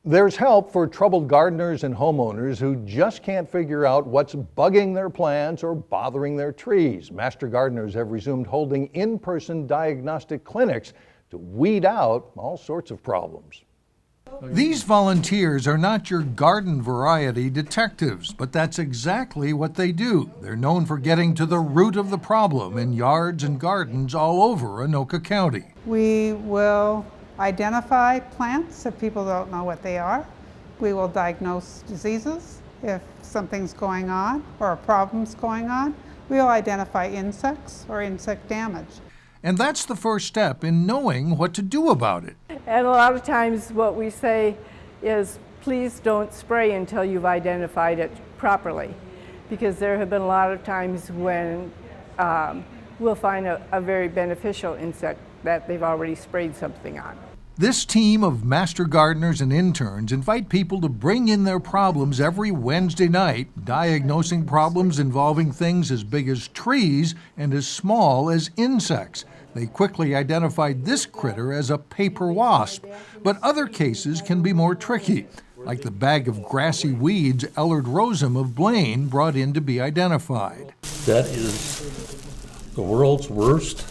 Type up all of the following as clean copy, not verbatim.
There's help for troubled gardeners and homeowners who just can't figure out what's bugging their plants or bothering their trees. Master gardeners have resumed holding in-person diagnostic clinics to weed out all sorts of problems. These volunteers are not your garden variety detectives, but that's exactly what they do. They're known for getting to the root of the problem in yards and gardens all over Anoka County. We will identify plants if people don't know what they are. We will diagnose diseases if something's going on or a problem's going on. We will identify insects or insect damage. And that's the first step in knowing what to do about it. And a lot of times what we say is, please don't spray until you've identified it properly, because there have been a lot of times when we'll find a very beneficial insect that they've already sprayed something on. This team of master gardeners and interns invite people to bring in their problems every Wednesday night, diagnosing problems involving things as big as trees and as small as insects. They quickly identified this critter as a paper wasp, but other cases can be more tricky, like the bag of grassy weeds Ellard Rosem of Blaine brought in to be identified. That is the world's worst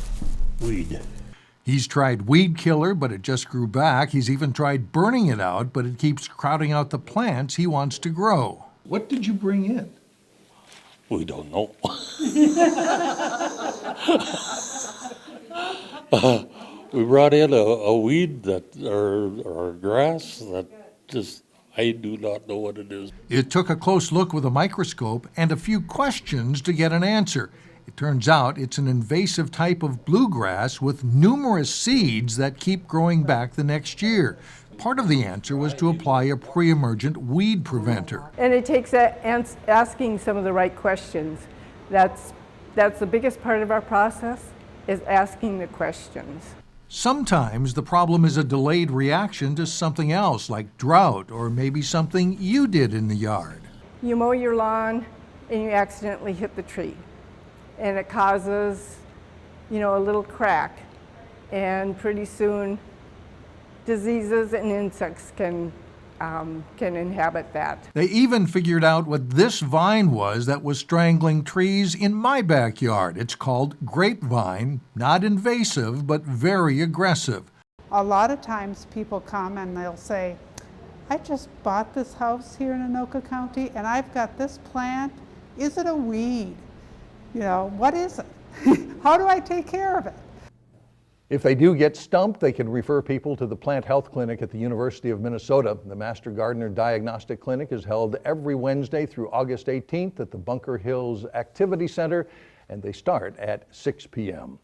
weed. He's tried weed killer, but it just grew back. He's even tried burning it out, but it keeps crowding out the plants he wants to grow. What did you bring in? We don't know. We brought in a weed or grass that just, I do not know what it is. It took a close look with a microscope and a few questions to get an answer. It turns out it's an invasive type of bluegrass with numerous seeds that keep growing back the next year. Part of the answer was to apply a pre-emergent weed preventer. And it takes asking some of the right questions. That's the biggest part of our process, is asking the questions. Sometimes the problem is a delayed reaction to something else, like drought or maybe something you did in the yard. You mow your lawn and you accidentally hit the tree, and it causes, a little crack, and pretty soon diseases and insects can inhabit that. They even figured out what this vine was that was strangling trees in my backyard. It's called grapevine, not invasive, but very aggressive. A lot of times people come and they'll say, I just bought this house here in Anoka County and I've got this plant. Is it a weed? What is it? How do I take care of it? If they do get stumped, they can refer people to the Plant Health Clinic at the University of Minnesota. The Master Gardener Diagnostic Clinic is held every Wednesday through August 18th at the Bunker Hills Activity Center, and they start at 6 p.m.